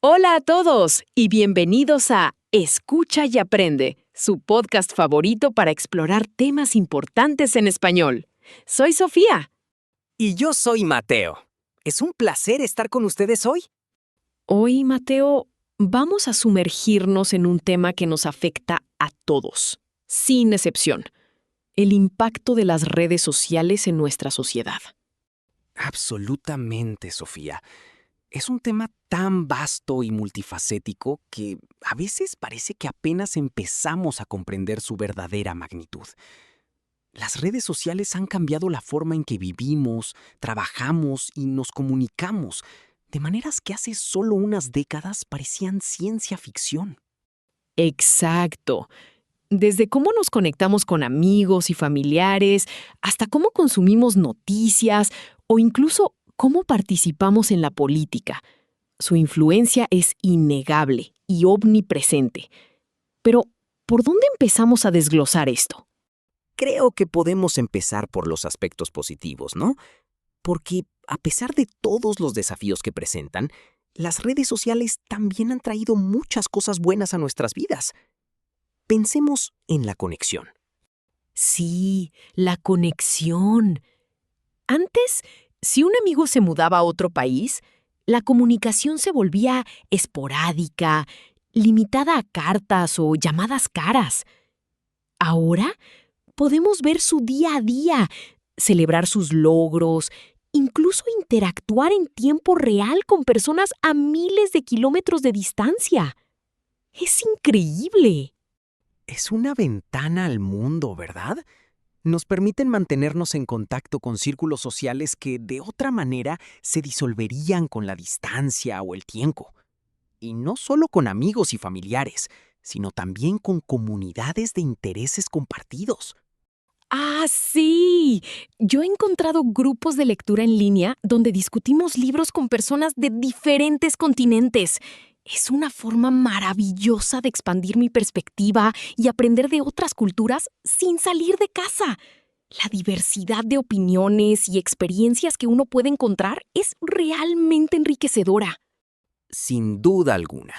Hola a todos y bienvenidos a Escucha y Aprende, su podcast favorito para explorar temas importantes en español. Soy Sofía. Y yo soy Mateo. Es un placer estar con ustedes hoy. Hoy, Mateo, vamos a sumergirnos en un tema que nos afecta a todos, sin excepción: el impacto de las redes sociales en nuestra sociedad. Absolutamente, Sofía. Es un tema tan vasto y multifacético que a veces parece que apenas empezamos a comprender su verdadera magnitud. Las redes sociales han cambiado la forma en que vivimos, trabajamos y nos comunicamos, de maneras que hace solo unas décadas parecían ciencia ficción. Exacto. Desde cómo nos conectamos con amigos y familiares, hasta cómo consumimos noticias o incluso cómo participamos en la política. Su influencia es innegable y omnipresente. Pero, ¿por dónde empezamos a desglosar esto? Creo que podemos empezar por los aspectos positivos, ¿no? Porque a pesar de todos los desafíos que presentan, las redes sociales también han traído muchas cosas buenas a nuestras vidas. Pensemos en la conexión. Sí, la conexión. Antes, si un amigo se mudaba a otro país, la comunicación se volvía esporádica, limitada a cartas o llamadas caras. Ahora, podemos ver su día a día, celebrar sus logros, incluso interactuar en tiempo real con personas a miles de kilómetros de distancia. ¡Es increíble! Es una ventana al mundo, ¿verdad? Nos permiten mantenernos en contacto con círculos sociales que de otra manera se disolverían con la distancia o el tiempo. Y no solo con amigos y familiares, sino también con comunidades de intereses compartidos. ¡Ah, sí! Yo he encontrado grupos de lectura en línea donde discutimos libros con personas de diferentes continentes. Es una forma maravillosa de expandir mi perspectiva y aprender de otras culturas sin salir de casa. La diversidad de opiniones y experiencias que uno puede encontrar es realmente enriquecedora. Sin duda alguna.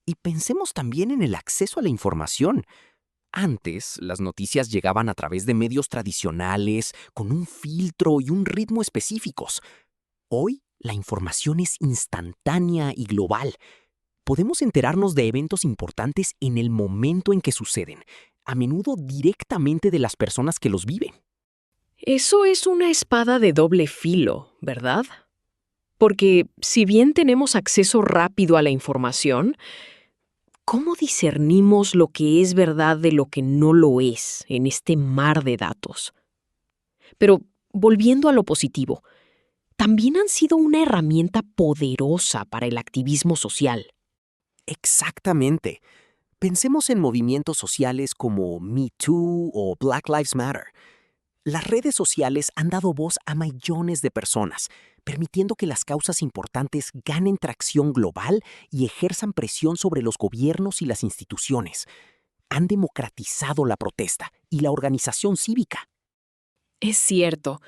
Y pensemos también en el acceso a la información. Antes, las noticias llegaban a través de medios tradicionales, con un filtro y un ritmo específicos. Hoy, la información es instantánea y global. Podemos enterarnos de eventos importantes en el momento en que suceden, a menudo directamente de las personas que los viven. Eso es una espada de doble filo, ¿verdad? Porque si bien tenemos acceso rápido a la información, ¿cómo discernimos lo que es verdad de lo que no lo es en este mar de datos? Pero volviendo a lo positivo, también han sido una herramienta poderosa para el activismo social. Exactamente. Pensemos en movimientos sociales como Me Too o Black Lives Matter. Las redes sociales han dado voz a millones de personas, permitiendo que las causas importantes ganen tracción global y ejerzan presión sobre los gobiernos y las instituciones. Han democratizado la protesta y la organización cívica. Es cierto,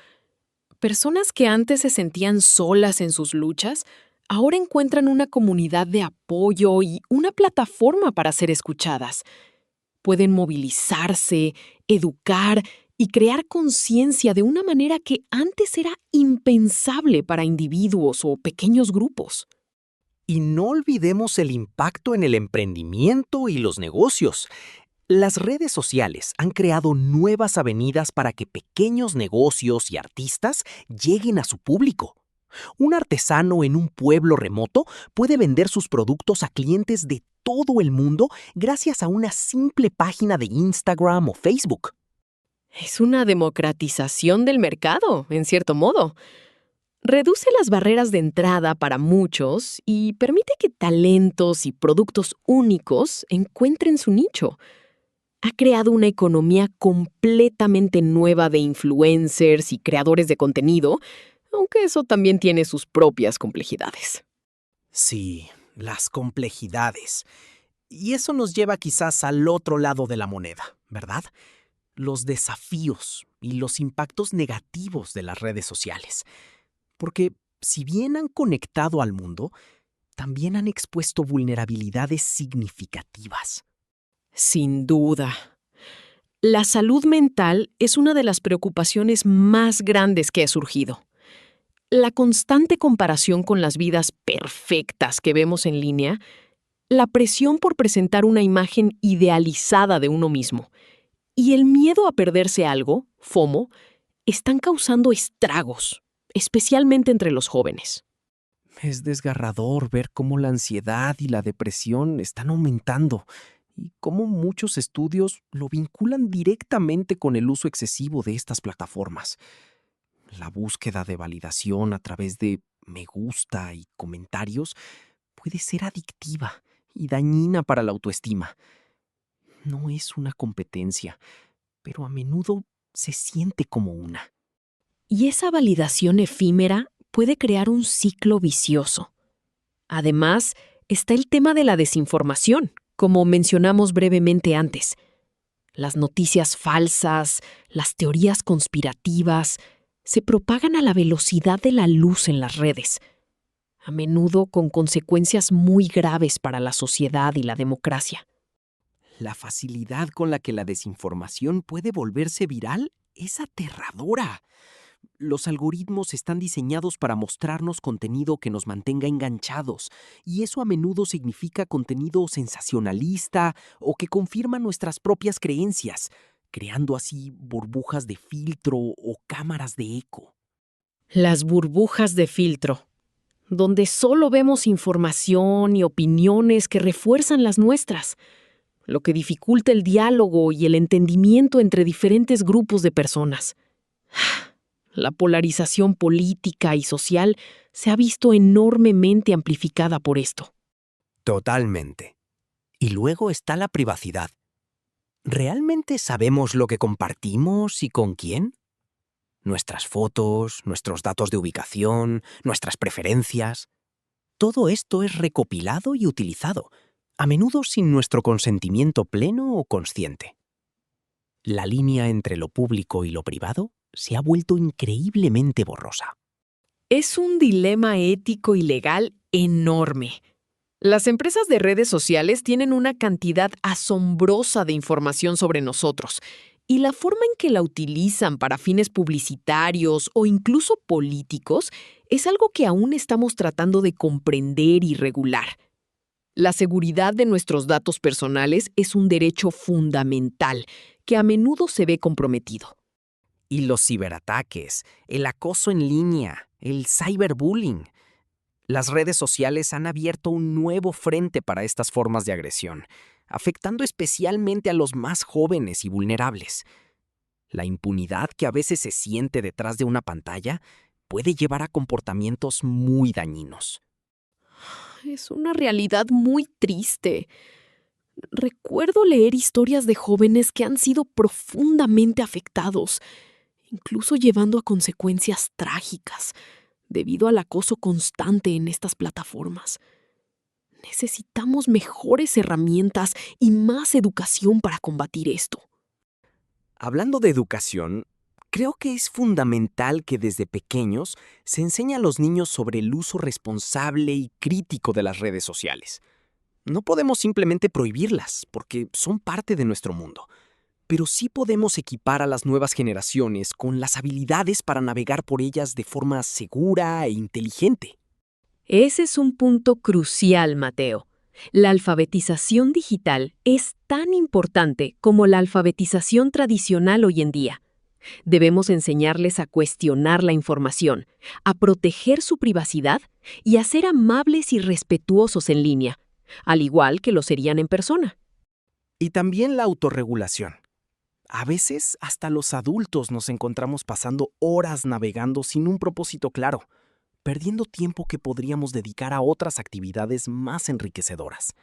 personas que antes se sentían solas en sus luchas, ahora encuentran una comunidad de apoyo y una plataforma para ser escuchadas. Pueden movilizarse, educar y crear conciencia de una manera que antes era impensable para individuos o pequeños grupos. Y no olvidemos el impacto en el emprendimiento y los negocios. Las redes sociales han creado nuevas avenidas para que pequeños negocios y artistas lleguen a su público. Un artesano en un pueblo remoto puede vender sus productos a clientes de todo el mundo gracias a una simple página de Instagram o Facebook. Es una democratización del mercado, en cierto modo. Reduce las barreras de entrada para muchos y permite que talentos y productos únicos encuentren su nicho. Ha creado una economía completamente nueva de influencers y creadores de contenido, aunque eso también tiene sus propias complejidades. Sí, las complejidades. Y eso nos lleva quizás al otro lado de la moneda, ¿verdad? Los desafíos y los impactos negativos de las redes sociales. Porque si bien han conectado al mundo, también han expuesto vulnerabilidades significativas. Sin duda. La salud mental es una de las preocupaciones más grandes que ha surgido. La constante comparación con las vidas perfectas que vemos en línea, la presión por presentar una imagen idealizada de uno mismo y el miedo a perderse algo, FOMO, están causando estragos, especialmente entre los jóvenes. Es desgarrador ver cómo la ansiedad y la depresión están aumentando y cómo muchos estudios lo vinculan directamente con el uso excesivo de estas plataformas. La búsqueda de validación a través de me gusta y comentarios puede ser adictiva y dañina para la autoestima. No es una competencia, pero a menudo se siente como una. Y esa validación efímera puede crear un ciclo vicioso. Además, está el tema de la desinformación, como mencionamos brevemente antes. Las noticias falsas, las teorías conspirativas, se propagan a la velocidad de la luz en las redes, a menudo con consecuencias muy graves para la sociedad y la democracia. La facilidad con la que la desinformación puede volverse viral es aterradora. Los algoritmos están diseñados para mostrarnos contenido que nos mantenga enganchados, y eso a menudo significa contenido sensacionalista o que confirma nuestras propias creencias, creando así burbujas de filtro o cámaras de eco. Las burbujas de filtro, donde solo vemos información y opiniones que refuerzan las nuestras, lo que dificulta el diálogo y el entendimiento entre diferentes grupos de personas. La polarización política y social se ha visto enormemente amplificada por esto. Totalmente. Y luego está la privacidad. ¿Realmente sabemos lo que compartimos y con quién? Nuestras fotos, nuestros datos de ubicación, nuestras preferencias. Todo esto es recopilado y utilizado, a menudo sin nuestro consentimiento pleno o consciente. La línea entre lo público y lo privado se ha vuelto increíblemente borrosa. Es un dilema ético y legal enorme. Las empresas de redes sociales tienen una cantidad asombrosa de información sobre nosotros, y la forma en que la utilizan para fines publicitarios o incluso políticos es algo que aún estamos tratando de comprender y regular. La seguridad de nuestros datos personales es un derecho fundamental que a menudo se ve comprometido. Y los ciberataques, el acoso en línea, el cyberbullying. Las redes sociales han abierto un nuevo frente para estas formas de agresión, afectando especialmente a los más jóvenes y vulnerables. La impunidad que a veces se siente detrás de una pantalla puede llevar a comportamientos muy dañinos. Es una realidad muy triste. Recuerdo leer historias de jóvenes que han sido profundamente afectados, incluso llevando a consecuencias trágicas, debido al acoso constante en estas plataformas. Necesitamos mejores herramientas y más educación para combatir esto. Hablando de educación, creo que es fundamental que desde pequeños se enseñe a los niños sobre el uso responsable y crítico de las redes sociales. No podemos simplemente prohibirlas, porque son parte de nuestro mundo. Pero sí podemos equipar a las nuevas generaciones con las habilidades para navegar por ellas de forma segura e inteligente. Ese es un punto crucial, Mateo. La alfabetización digital es tan importante como la alfabetización tradicional hoy en día. Debemos enseñarles a cuestionar la información, a proteger su privacidad y a ser amables y respetuosos en línea, al igual que lo serían en persona. Y también la autorregulación. A veces hasta los adultos nos encontramos pasando horas navegando sin un propósito claro, perdiendo tiempo que podríamos dedicar a otras actividades más enriquecedoras.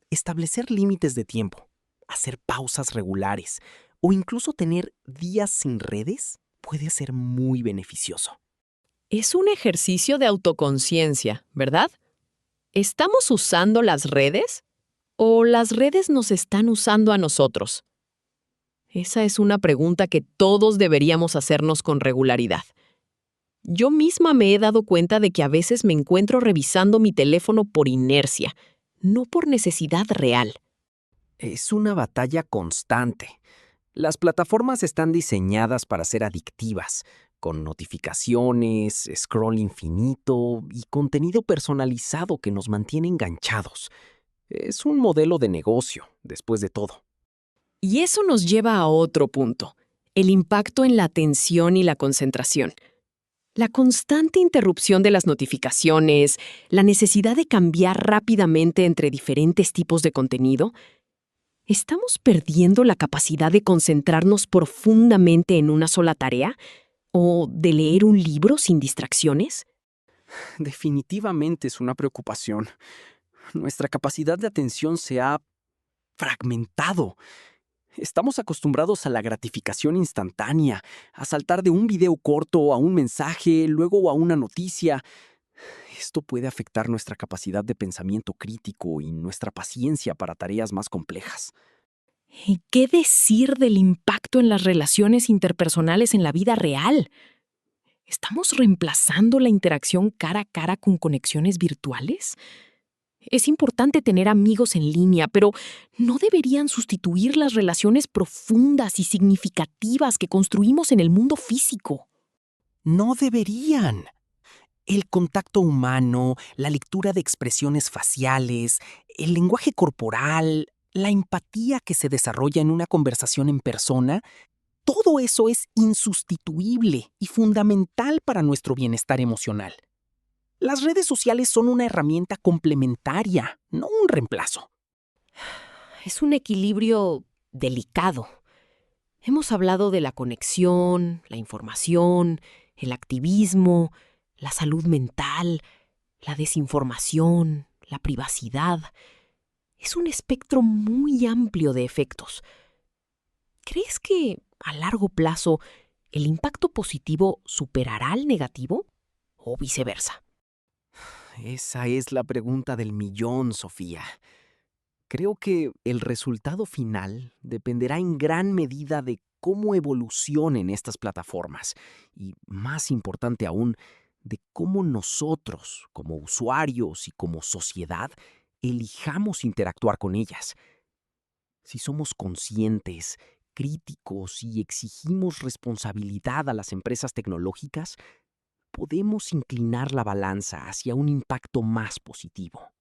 Establecer límites de tiempo, hacer pausas regulares o incluso tener días sin redes puede ser muy beneficioso. Es un ejercicio de autoconciencia, ¿verdad? ¿Estamos usando las redes o las redes nos están usando a nosotros? Esa es una pregunta que todos deberíamos hacernos con regularidad. Yo misma me he dado cuenta de que a veces me encuentro revisando mi teléfono por inercia, no por necesidad real. Es una batalla constante. Las plataformas están diseñadas para ser adictivas, con notificaciones, scroll infinito y contenido personalizado que nos mantiene enganchados. Es un modelo de negocio, después de todo. Y eso nos lleva a otro punto, el impacto en la atención y la concentración. La constante interrupción de las notificaciones, la necesidad de cambiar rápidamente entre diferentes tipos de contenido. ¿Estamos perdiendo la capacidad de concentrarnos profundamente en una sola tarea? ¿O de leer un libro sin distracciones? Definitivamente es una preocupación. Nuestra capacidad de atención se ha fragmentado. Estamos acostumbrados a la gratificación instantánea, a saltar de un video corto a un mensaje, luego a una noticia. Esto puede afectar nuestra capacidad de pensamiento crítico y nuestra paciencia para tareas más complejas. ¿Y qué decir del impacto en las relaciones interpersonales en la vida real? ¿Estamos reemplazando la interacción cara a cara con conexiones virtuales? Es importante tener amigos en línea, pero no deberían sustituir las relaciones profundas y significativas que construimos en el mundo físico. No deberían. El contacto humano, la lectura de expresiones faciales, el lenguaje corporal, la empatía que se desarrolla en una conversación en persona, todo eso es insustituible y fundamental para nuestro bienestar emocional. Las redes sociales son una herramienta complementaria, no un reemplazo. Es un equilibrio delicado. Hemos hablado de la conexión, la información, el activismo, la salud mental, la desinformación, la privacidad. Es un espectro muy amplio de efectos. ¿Crees que, a largo plazo, el impacto positivo superará al negativo? ¿O viceversa? Esa es la pregunta del millón, Sofía. Creo que el resultado final dependerá en gran medida de cómo evolucionen estas plataformas y, más importante aún, de cómo nosotros, como usuarios y como sociedad, elijamos interactuar con ellas. Si somos conscientes, críticos y exigimos responsabilidad a las empresas tecnológicas, podemos inclinar la balanza hacia un impacto más positivo.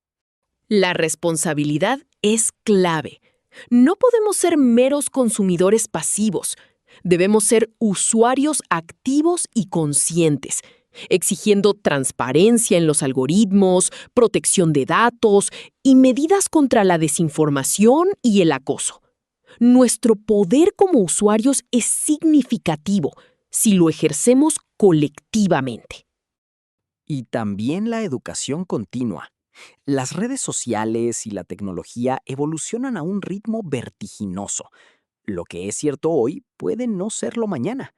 La responsabilidad es clave. No podemos ser meros consumidores pasivos. Debemos ser usuarios activos y conscientes, exigiendo transparencia en los algoritmos, protección de datos y medidas contra la desinformación y el acoso. Nuestro poder como usuarios es significativo si lo ejercemos colectivamente. Y también la educación continua. Las redes sociales y la tecnología evolucionan a un ritmo vertiginoso. Lo que es cierto hoy puede no serlo mañana.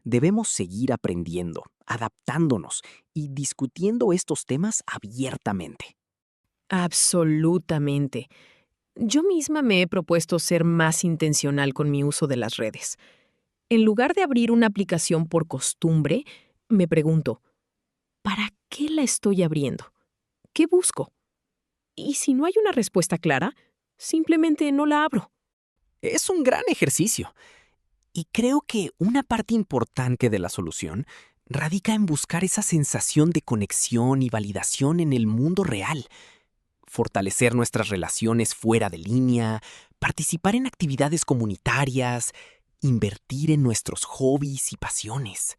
Debemos seguir aprendiendo, adaptándonos y discutiendo estos temas abiertamente. Absolutamente. Yo misma me he propuesto ser más intencional con mi uso de las redes. En lugar de abrir una aplicación por costumbre, me pregunto, ¿para qué la estoy abriendo? ¿Qué busco? Y si no hay una respuesta clara, simplemente no la abro. Es un gran ejercicio. Y creo que una parte importante de la solución radica en buscar esa sensación de conexión y validación en el mundo real. Fortalecer nuestras relaciones fuera de línea, participar en actividades comunitarias, invertir en nuestros hobbies y pasiones.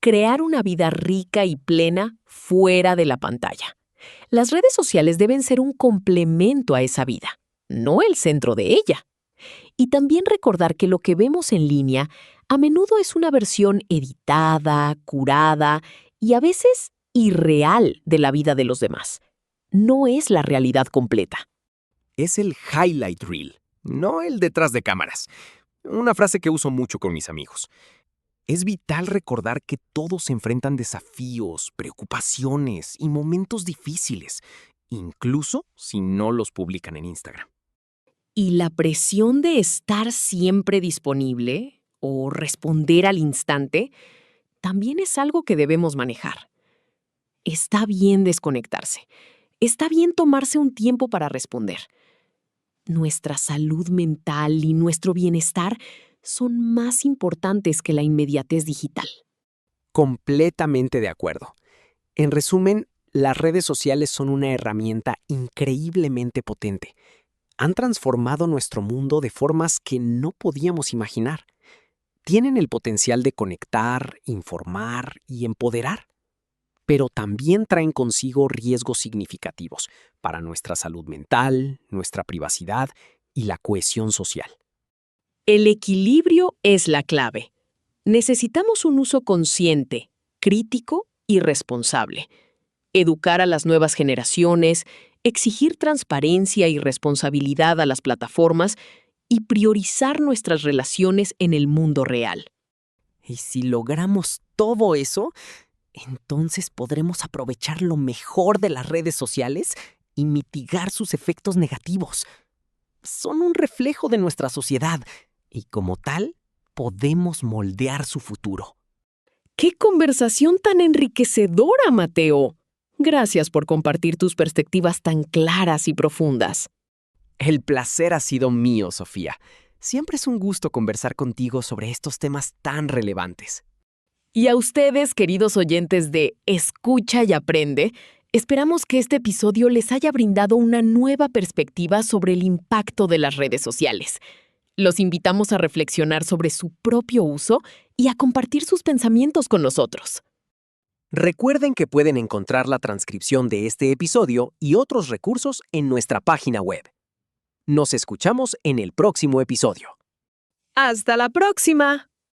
Crear una vida rica y plena fuera de la pantalla. Las redes sociales deben ser un complemento a esa vida, no el centro de ella. Y también recordar que lo que vemos en línea a menudo es una versión editada, curada y a veces irreal de la vida de los demás. No es la realidad completa. Es el highlight reel, no el detrás de cámaras. Una frase que uso mucho con mis amigos. Es vital recordar que todos enfrentan desafíos, preocupaciones y momentos difíciles, incluso si no los publican en Instagram. Y la presión de estar siempre disponible o responder al instante también es algo que debemos manejar. Está bien desconectarse. Está bien tomarse un tiempo para responder. Nuestra salud mental y nuestro bienestar son más importantes que la inmediatez digital. Completamente de acuerdo. En resumen, las redes sociales son una herramienta increíblemente potente. Han transformado nuestro mundo de formas que no podíamos imaginar. Tienen el potencial de conectar, informar y empoderar, pero también traen consigo riesgos significativos para nuestra salud mental, nuestra privacidad y la cohesión social. El equilibrio es la clave. Necesitamos un uso consciente, crítico y responsable. Educar a las nuevas generaciones, exigir transparencia y responsabilidad a las plataformas y priorizar nuestras relaciones en el mundo real. Y si logramos todo eso, entonces podremos aprovechar lo mejor de las redes sociales y mitigar sus efectos negativos. Son un reflejo de nuestra sociedad y como tal, podemos moldear su futuro. ¡Qué conversación tan enriquecedora, Mateo! Gracias por compartir tus perspectivas tan claras y profundas. El placer ha sido mío, Sofía. Siempre es un gusto conversar contigo sobre estos temas tan relevantes. Y a ustedes, queridos oyentes de Escucha y Aprende, esperamos que este episodio les haya brindado una nueva perspectiva sobre el impacto de las redes sociales. Los invitamos a reflexionar sobre su propio uso y a compartir sus pensamientos con nosotros. Recuerden que pueden encontrar la transcripción de este episodio y otros recursos en nuestra página web. Nos escuchamos en el próximo episodio. ¡Hasta la próxima!